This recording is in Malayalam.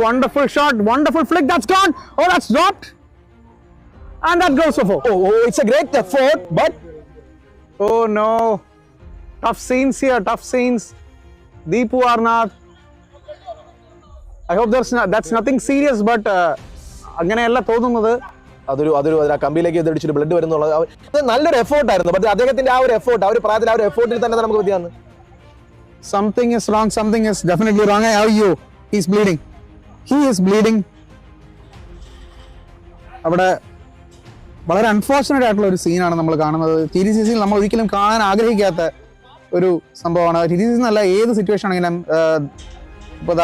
wonderful shot, wonderful flick. That's gone. Oh, that's dropped. And that goes for 4. Oh, it's a great effort, but Oh no. Tough scenes here, tough scenes. Deepu Arnath. I hope that's nothing serious, but അങ്ങനെയല്ല തോന്നുന്നത്. അതൊരു കമ്പിയിലേക്ക് ഇടിച്ചിട്ട് ബ്ലഡ് വരുന്നുള്ളത് നല്ലൊരു എഫേർട്ടായിരുന്നു. പക്ഷേ അദ്ദേഹത്തിന്റെ ആ ഒരു എഫേർട്ട്, ആ ഒരു പ്രായത്തിൽ ആ ഒരു എഫേർട്ടിൽ തന്നെ നമുക്ക് വ്യത്യാസം. Something is wrong, something is definitely wrong. How are you? He's bleeding. He is bleeding. അവിടെ വളരെ അൺഫോർച്ചുനേറ്റ് ആയിട്ടുള്ള ഒരു സീനാണ് നമ്മൾ കാണുന്നത്. TDCC നമ്മൾ ഒരിക്കലും കാണാൻ ആഗ്രഹിക്കാത്ത ഒരു സംഭവമാണ്. TDCC എന്നല്ല, ഏത് സിറ്റുവേഷൻ ആണെങ്കിലും ഇപ്പോൾ